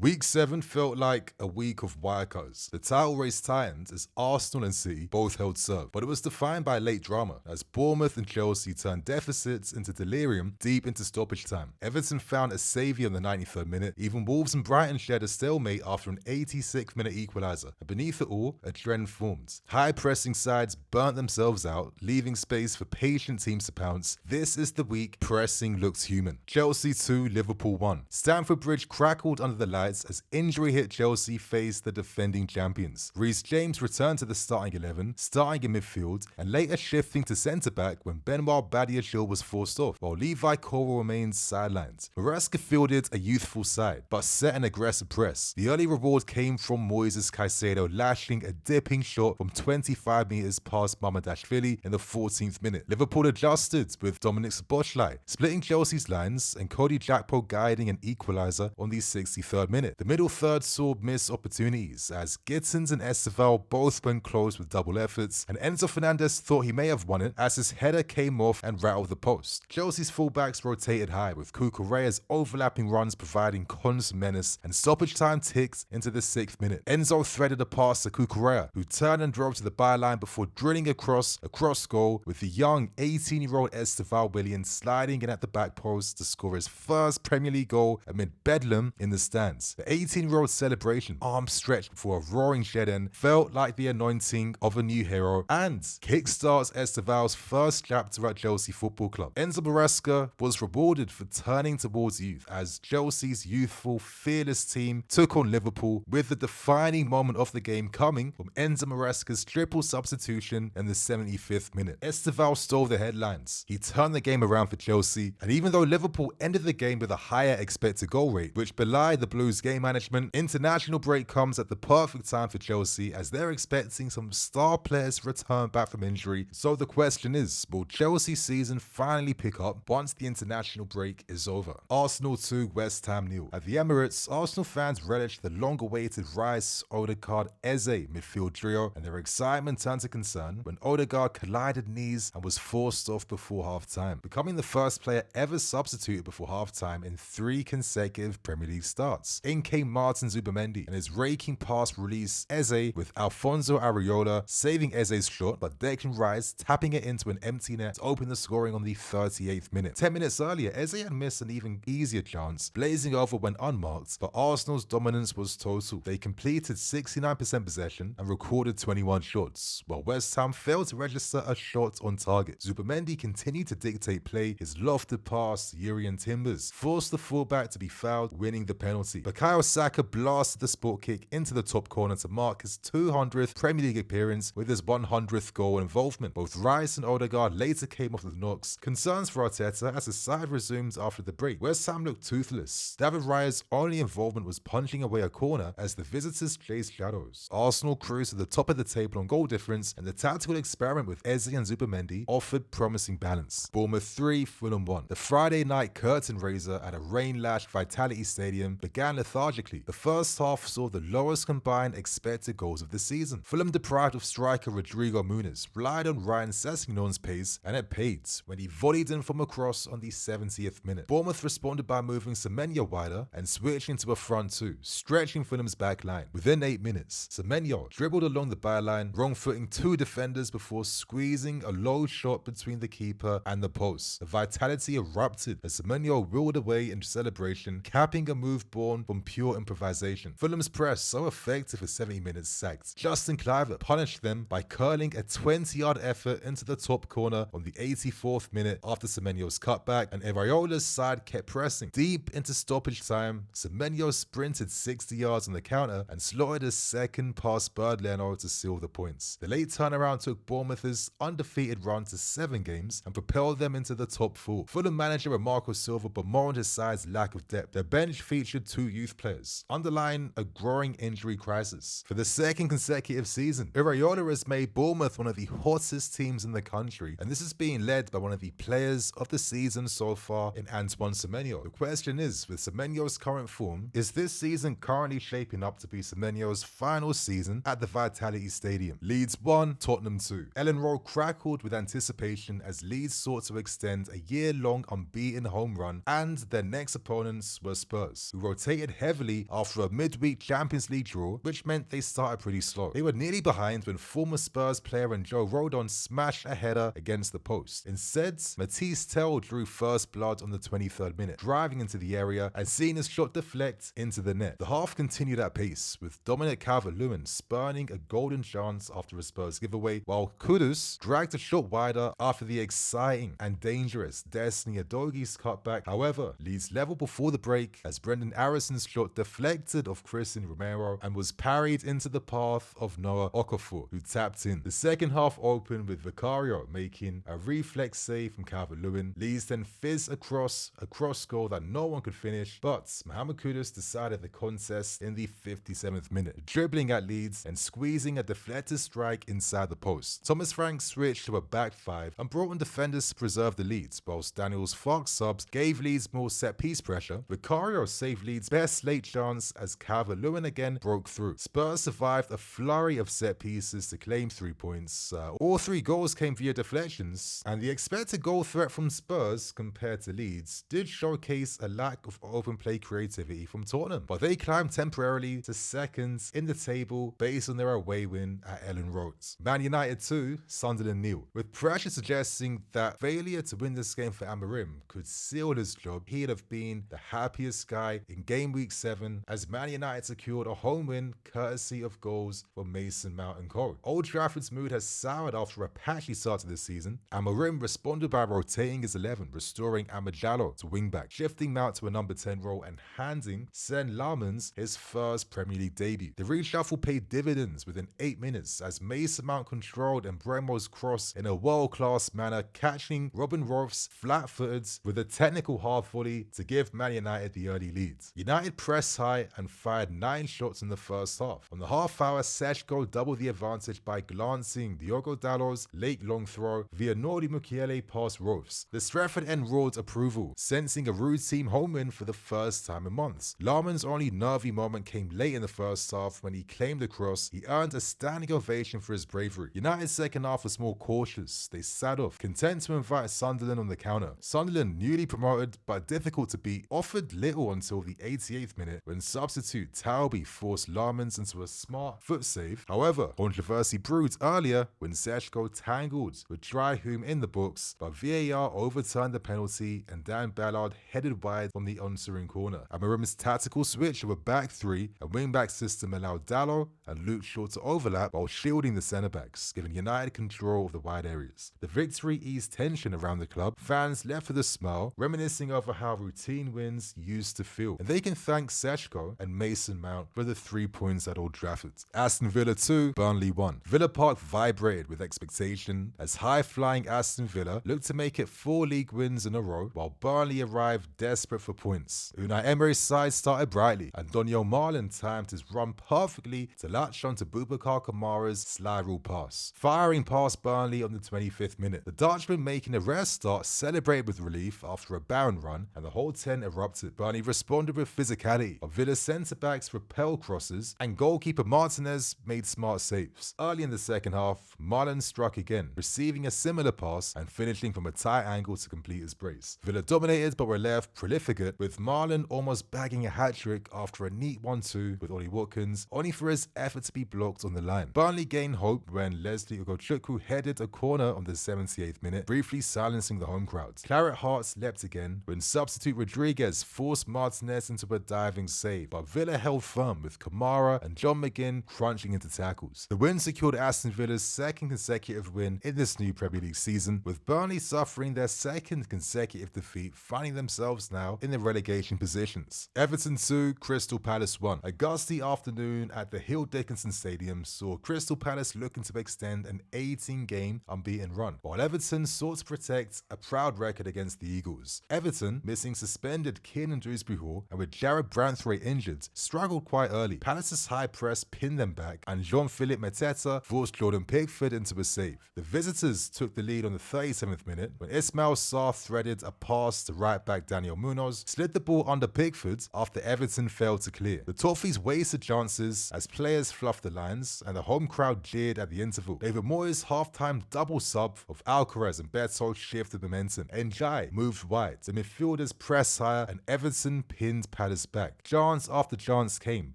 Week 7 felt like a week of wirecards. The title race tightened as Arsenal and City both held serve, but it was defined by late drama as Bournemouth and Chelsea turned deficits into delirium deep into stoppage time. Everton found a saviour in the 93rd minute. Even Wolves and Brighton shared a stalemate after an 86th minute equaliser. And beneath it all, a trend formed. High pressing sides burnt themselves out, leaving space for patient teams to pounce. This is the week pressing looks human. Chelsea 2, Liverpool 1. Stamford Bridge crackled under the lights as injury hit Chelsea faced the defending champions. Reece James returned to the starting 11, starting in midfield, and later shifting to centre-back when Benoit Badiashile was forced off, while Levi Cole remained sidelined. Maresca fielded a youthful side, but set an aggressive press. The early reward came from Moises Caicedo lashing a dipping shot from 25 metres past Mamadashvili in the 14th minute. Liverpool adjusted with Dominic Szoboszlai splitting Chelsea's lines and Cody Gakpo guiding an equaliser on the 63rd minute. The middle third saw missed opportunities as Gittins and Esteval both went close with double efforts, and Enzo Fernandez thought he may have won it as his header came off and rattled the post. Chelsea's fullbacks rotated high with Cucurella's overlapping runs providing constant menace, and stoppage time ticked into the 6th minute. Enzo threaded a pass to Cucurella, who turned and drove to the byline before drilling a cross goal with the young 18-year-old Esteval Williams sliding in at the back post to score his first Premier League goal amid bedlam in the stands. The 18-year-old celebration, arms stretched before a roaring shed end, felt like the anointing of a new hero and kickstarts Esteval's first chapter at Chelsea Football Club. Enzo Maresca was rewarded for turning towards youth as Chelsea's youthful, fearless team took on Liverpool, with the defining moment of the game coming from Enzo Maresca's triple substitution in the 75th minute. Esteval stole the headlines. He turned the game around for Chelsea, and even though Liverpool ended the game with a higher expected goal rate, which belied the Blues' game management, international break comes at the perfect time for Chelsea as they're expecting some star players to return back from injury. So the question is, will Chelsea's season finally pick up once the international break is over? Arsenal 2, West Ham 0. At the Emirates, Arsenal fans relished the long-awaited Rice, Odegaard, Eze midfield trio, and their excitement turned to concern when Odegaard collided knees and was forced off before half-time, becoming the first player ever substituted before half-time in 3 consecutive Premier League starts. In came Martin Zubimendi and his raking pass released Eze, with Alfonso Areola saving Eze's shot, but Declan Rice tapping it into an empty net to open the scoring on the 38th minute. 10 minutes earlier, Eze had missed an even easier chance, blazing over when unmarked, but Arsenal's dominance was total. They completed 69% possession and recorded 21 shots, while West Ham failed to register a shot on target. Zubimendi continued to dictate play. His lofted pass to Urian Timbers forced the fullback to be fouled, winning the penalty. Bukayo Saka blasted the sport kick into the top corner to mark his 200th Premier League appearance with his 100th goal involvement. Both Rice and Odegaard later came off the knocks. Concerns for Arteta as the side resumed after the break. West Ham looked toothless. David Raya's only involvement was punching away a corner as the visitors chased shadows. Arsenal cruised to the top of the table on goal difference, and the tactical experiment with Eze and Zubimendi offered promising balance. Bournemouth 3, Fulham 1. The Friday night curtain raiser at a rain-lashed Vitality Stadium began lethargically. The first half saw the lowest combined expected goals of the season. Fulham, deprived of striker Rodrigo Muniz, relied on Ryan Sessegnon's pace, and it paid when he volleyed in from across on the 70th minute. Bournemouth responded by moving Semenyo wider and switching to a front two, stretching Fulham's back line. Within 8 minutes, Semenyo dribbled along the byline, wrong-footing 2 defenders before squeezing a low shot between the keeper and the post. The Vitality erupted as Semenyo whirled away in celebration, capping a move born from pure improvisation. Fulham's press, so effective for 70 minutes, sagged. Justin Kluivert punished them by curling a 20-yard effort into the top corner on the 84th minute after Semenyo's cutback, and Areola's side kept pressing. Deep into stoppage time, Semenyo sprinted 60 yards on the counter and slotted a second past Bird Leno to seal the points. The late turnaround took Bournemouth's undefeated run to 7 games and propelled them into the top 4. Fulham manager Marco Silva bemoaned his side's lack of depth. Their bench featured 2 youth players, underlying a growing injury crisis. For the 2nd consecutive season, Areola has made Bournemouth one of the hottest teams in the country, and this is being led by one of the players of the season so far in Antoine Semenyo. The question is, with Semenyo's current form, is this season currently shaping up to be Semenyo's final season at the Vitality Stadium? Leeds 1, Tottenham 2. Ellen Rowe crackled with anticipation as Leeds sought to extend a year-long unbeaten home run, and their next opponents were Spurs, who rotated heavily after a midweek Champions League draw, which meant they started pretty slow. They were nearly behind when former Spurs player and Joe Rodon smashed a header against the post. Instead, Matisse Tell drew first blood on the 23rd minute, driving into the area and seeing his shot deflect into the net. The half continued at pace, with Dominic Calvert-Lewin spurning a golden chance after a Spurs giveaway, while Kudus dragged a shot wider after the exciting and dangerous Destiny Udogi's cutback. However, Leeds leveled before the break as Brendan Arrison's shot deflected off Christian Romero and was parried into the path of Noah Okafor, who tapped in. The second half opened with Vicario making a reflex save from Calvert-Lewin. Leeds then fizzed across a cross goal that no one could finish, but Mohamed Kudus decided the contest in the 57th minute, dribbling at Leeds and squeezing a deflected strike inside the post. Thomas Frank switched to a back five and brought in defenders to preserve the leads, whilst Daniel's Fox subs gave Leeds more set-piece pressure. Vicario saved Leeds' best late chance as Calvert-Lewin again broke through. Spurs survived a flurry of set pieces to claim 3 points. All 3 goals came via deflections, and the expected goal threat from Spurs compared to Leeds did showcase a lack of open play creativity from Tottenham, but they climbed temporarily to seconds in the table based on their away win at Ellen Road. Man United 2, Sunderland 0. With pressure suggesting that failure to win this game for Amorim could seal his job, he'd have been the happiest guy in game week 7 as Man United secured a home win courtesy of goals from Mason Mount and Co. Old Trafford's mood has soured after a patchy start to the season. Amorim responded by rotating his 11, restoring Amajalo to wingback, shifting Mount to a number 10 role and handing Sen Laumans his first Premier League debut. The reshuffle paid dividends within 8 minutes as Mason Mount controlled Mbremo's cross in a world-class manner, catching Robin Rolf's flat-footed with a technical half volley to give Man United the early lead. United pressed high and fired 9 shots in the first half. On the half-hour, Sechko doubled the advantage by glancing Diogo Dalot's late long throw via Nordi Mukiele past Rolfs. The Stretford end roared approval, sensing a routine home win for the first time in months. Laumans' only nervy moment came late in the first half when he claimed the cross. He earned a standing ovation for his bravery. United's second half was more cautious. They sat off, content to invite Sunderland on the counter. Sunderland, newly promoted but difficult to beat, offered little until the 88th minute when substitute Talby forced Laumans into a smart foot save. However, controversy brewed earlier when Sechko tangled with Dryhoom in the books, but VAR overturned the penalty and Dan Ballard headed wide from the answering corner. Amorim's tactical switch of a back 3 and wing-back system allowed Dalot and Luke Shaw to overlap while shielding the centre-backs, giving United control of the wide areas. The victory eased tension around the club, fans left with a smile, reminiscing over how routine wins used to feel. And they can thank Sechko and Mason Mount for the 3 points at Old Trafford. Aston Villa 2, Burnley 1. Villa Park vibrated with expectation as high-flying Aston Villa looked to make it 4 league wins in a row, while Burnley arrived desperate for points. Unai Emery's side started brightly, and Donyell Marlin timed his run perfectly to latch onto Boubacar Kamara's sly rule pass, firing past Burnley on the 25th minute. The Dutchman, making a rare start, celebrated with relief after a barren run, and the whole 10 erupted. Burnley responded with physicality, but Villa's centre-backs repelled crosses, and goalkeeper Martinez made smart saves. Early in the second half, Marlin struck again, receiving a similar pass and finishing from a tight angle to complete his brace. Villa dominated but were left profligate, with Marlin almost bagging a hat-trick after a neat 1-2 with Ollie Watkins, only for his effort to be blocked on the line. Burnley gained hope when Leslie Ugochukwu headed a corner on the 78th minute, briefly silencing the home crowd. Claret Hearts leapt again when substitute Rodriguez forced Martinez into a diving save, but Villa held firm with Kamara and John McGinn crunching into tackles. The win secured Aston Villa's second consecutive win in this new Premier League season, with Burnley suffering their second consecutive defeat, finding themselves now in the relegation positions. Everton 2, Crystal Palace 1. A gusty afternoon at the Hill Dickinson Stadium saw Crystal Palace looking to extend an 18-game unbeaten run, while Everton sought to protect a proud record against the Eagles. Everton, missing suspended Kiernan Dewsbury-Hall and with Jared Branthwaite injured, struggled quite early. Palace's high press pinned them back, and Jean-Philippe Mateta forced Jordan Pickford into a save. The visitors took the lead on the 37th minute when Ismail Sarr threaded a pass to right-back Daniel Munoz, slid the ball under Pickford after Everton failed to clear. The Toffees wasted chances as players fluffed the lines, and the home crowd jeered at the interval. David Moyes' half-time double sub of Alcaraz and Beto shifted momentum. Njai moved wide. The midfielders pressed higher, and Everton pinned Palace pressed back. Chance after chance came.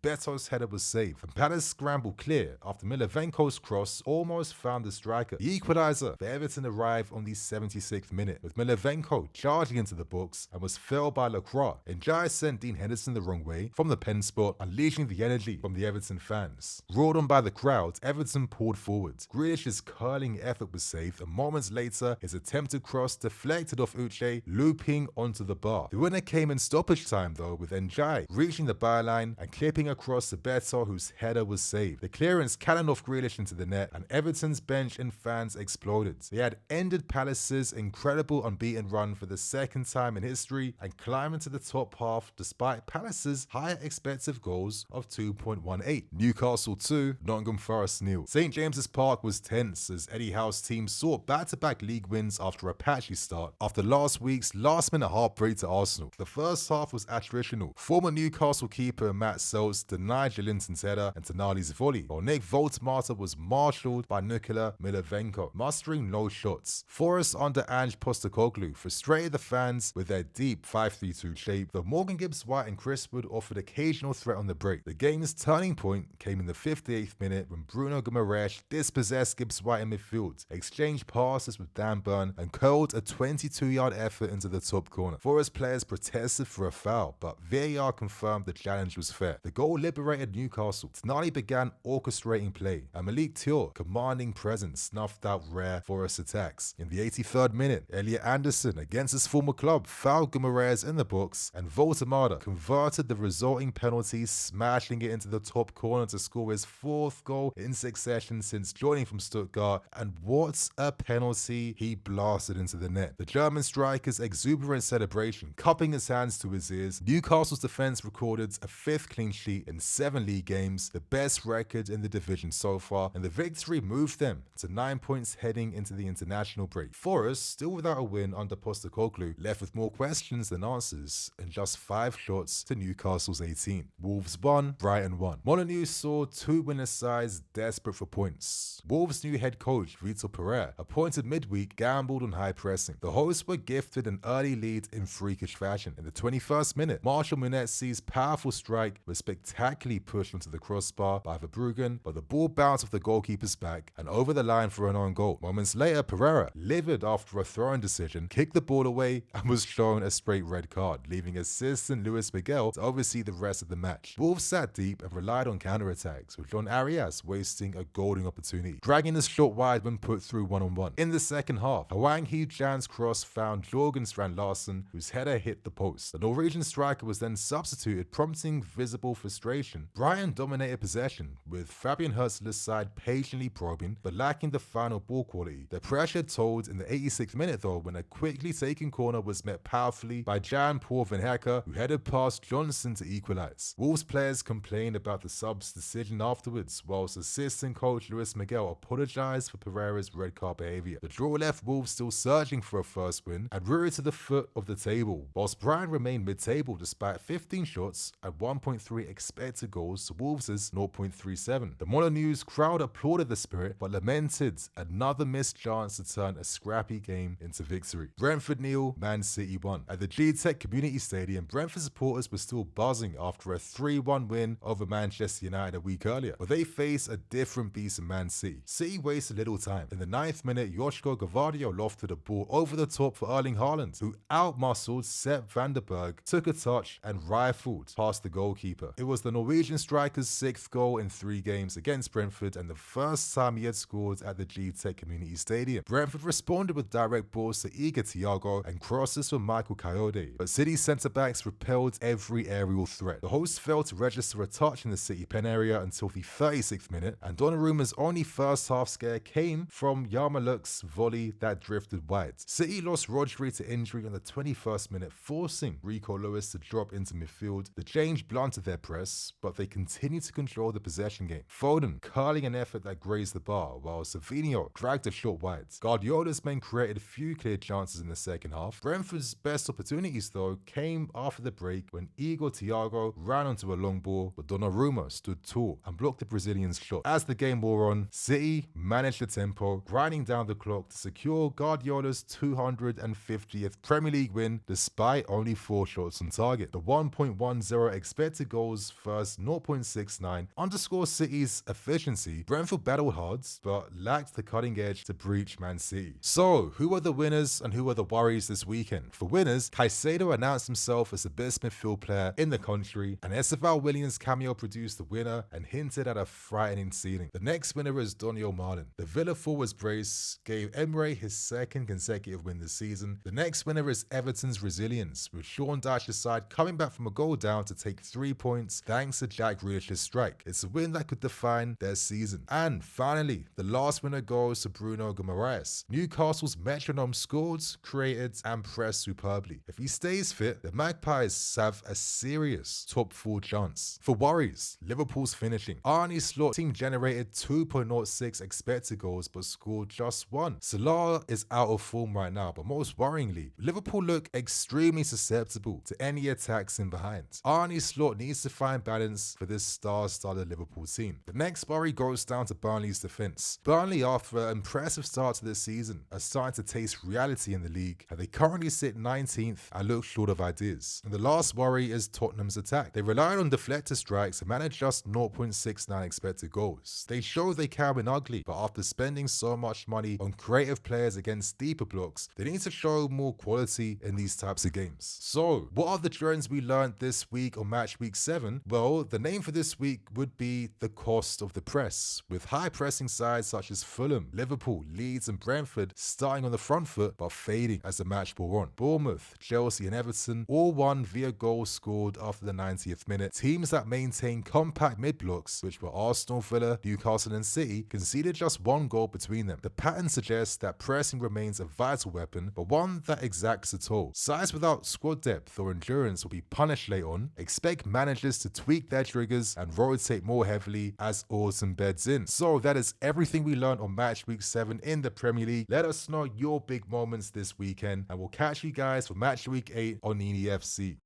Beto's header was saved, and Palace scrambled clear after Milivenko's cross almost found the striker. The equaliser for Everton arrived on the 76th minute, with Milivenko charging into the box and was felled by Lacroix. Njai sent Dean Henderson the wrong way from the pen spot, unleashing the energy from the Everton fans. Roared on by the crowd, Everton pulled forward. Grealish's curling effort was saved, and moments later, his attempted cross deflected off Uche, looping onto the bar. The winner came in stoppage time though, with Njai reaching the byline and clipping across to Beto, whose header was saved. The clearance cannoned off Grealish into the net, and Everton's bench and fans exploded. They had ended Palace's incredible unbeaten run for the second time in history and climbed into the top half despite Palace's higher expected goals of 2.18. Newcastle 2, Nottingham Forest 0. St James's Park was tense as Eddie Howe's team sought back-to-back league wins after a patchy start after last week's last-minute heartbreak to Arsenal. The first half was attritional. Former Newcastle keeper Matt Sells denied Jolinton's header and Tonali's volley, while Nick Voltmarter was marshalled by Nikola Milivenko, mustering no shots. Forest under Ange Postecoglou frustrated the fans with their deep 5-3-2 shape, though Morgan Gibbs-White and Chris Wood offered occasional threat on the break. The game's turning point came in the 58th minute when Bruno Guimaraes dispossessed Gibbs-White in midfield, exchanged passes with Dan Burn, and curled a 22-yard effort into the top corner. Forest players protested for a foul, but VAR confirmed the challenge was fair. The goal liberated Newcastle. Tonali began orchestrating play, and Malik Thiaw, commanding presence, snuffed out rare Forest attacks. In the 83rd minute, Elliot Anderson, against his former club, fouled Guimaraes in the box, and Voltemada converted the resulting penalty, smashing it into the top corner to score his 4th goal in succession since joining from Stuttgart, and what a penalty he blasted into the net. The German striker's exuberant celebration, cupping his hands to his ears. Newcastle's defence recorded a 5th clean sheet in 7 league games, the best record in the division so far, and the victory moved them to 9 points heading into the international break. Forest, still without a win under Postecoglou, left with more questions than answers and just 5 shots to Newcastle's 18. Wolves 1, Brighton 1. Molyneux saw 2 winner sides desperate for points. Wolves' new head coach, Vitor Pereira, appointed midweek, gambled on high pressing. The hosts were gifted an early lead in freakish fashion. In the 21st minute, Marshall Munetzi's powerful strike was spectacularly pushed onto the crossbar by Verbruggen, but the ball bounced off the goalkeeper's back and over the line for an own goal. Moments later, Pereira, livid after a throwing decision, kicked the ball away and was shown a straight red card, leaving assistant Luis Miguel to oversee the rest of the match. Wolves sat deep and relied on counterattacks, with John Arias wasting a golden opportunity, dragging his shot wide when put through one-on-one. In the second half, Hwang Hee-Jan's cross found Jorgen Strand Larsen, whose header hit the post. The Norwegian striker was then substituted, prompting visible frustration. Brighton dominated possession, with Fabian Hurtzler's side patiently probing, but lacking the final ball quality. The pressure told in the 86th minute though, when a quickly taken corner was met powerfully by Jan-Paul Van Hecke, who headed past Johnson to equalise. Wolves players complained about the sub's decision afterwards, whilst assistant coach Luis Miguel apologised for Pereira's red card behaviour. The draw left Wolves still searching for a first win and rooted to the foot of the table, whilst Brighton remained mid-table despite 15 shots and 1.3 expected goals to Wolves' 0.37. The Molyneux crowd applauded the spirit but lamented another missed chance to turn a scrappy game into victory. Brentford 0, Man City 1. At the G-Tech Community Stadium, Brentford supporters were still buzzing after a 3-1 win over Manchester United a week earlier, but they face a different beast in Man City. City wasted little time. In the 9th minute, Joshko Gvardiol lofted a ball over the top for Erling Haaland, who outmuscled Sepp van der Berg, took a touch and rifled past the goalkeeper. It was the Norwegian striker's 6th goal in 3 games against Brentford and the first time he had scored at the G-Tech Community Stadium. Brentford responded with direct balls to eager Thiago and crosses from Michael Coyote, but City's centre-backs repelled every aerial threat. The hosts failed to register a touch in the City pen area until the 36th minute, and Donnarumma's only first half scare came from Yarmouk's volley that drifted wide. City lost Rodri to injury on the 21st minute, forcing Rico Lewis to drop into midfield. The change blunted their press, but they continued to control the possession game. Foden curling an effort that grazed the bar, while Savinho dragged a shot wide. Guardiola's men created few clear chances in the second half. Brentford's best opportunities, though, came after the break when Igor Thiago ran onto a long ball, but Donnarumma stood tall and blocked the Brazilian's shot. As the game wore on, City managed the tempo, grinding down the clock to secure Guardiola's 250th Premier League win despite only 4 shots on target. The 1.10 expected goals versus 0.69. Underscore City's efficiency, Brentford battled hard, but lacked the cutting edge to breach Man City. So, who are the winners and who are the worries this weekend? For winners, Caicedo announced himself as the best midfield player in the country, and SFL Williams' cameo produced the winner and hinted at a frightening ceiling. The next winner is Daniel Marlin. The Villa forwards brace gave Emre his second consecutive win this season. The next winner is Everton's resilience, with Sean Dyche's side coming back from a goal down to take 3 points thanks to Jack Grealish's strike. It's a win that could define their season. And finally, the last winner goes to Bruno Guimaraes. Newcastle's metronome scored, created, and pressed superbly. If he stays fit, the Magpies have a serious top 4 chance. For worries, Liverpool's finishing. Arne Slot's team generated 2.06 expected goals but scored just 1. Salah is out of form right now, but most worryingly, Liverpool look extremely susceptible to any attacks in behind. Arne Slot needs to find balance for this star-studded Liverpool team. The next worry goes down to Burnley's defence. Burnley, after an impressive start to this season, are starting to taste reality in the league, and they currently sit 19th and look short of ideas. And the last worry is Tottenham's attack. They relied on deflector strikes and managed just 0.69 expected goals. They show they can win ugly, but after spending so much money on creative players against deeper blocks, they need to show more quality in these types of games. So, what are the trends we learned this week on match week 7? Well, the name for this week would be the cost of the press, with high pressing sides such as Fulham, Liverpool, Leeds and Brentford starting on the front foot but fading as the match wore on. Bournemouth, Chelsea and Everton all won via goals scored after the 90th minute. Teams that maintain compact mid-blocks, which were Arsenal, Villa, Newcastle and City, conceded just 1 goal between them. The pattern suggests that pressing remains a vital weapon, but one that exacts a toll. Sides without squad depth or endurance will be punished late on. Expect managers to tweak their triggers and rotate more heavily as autumn beds in. So that is everything we learned on match week 7 in the Premier League. Let us know your big moments this weekend, and we'll catch you guys for match week 8 on EDFC.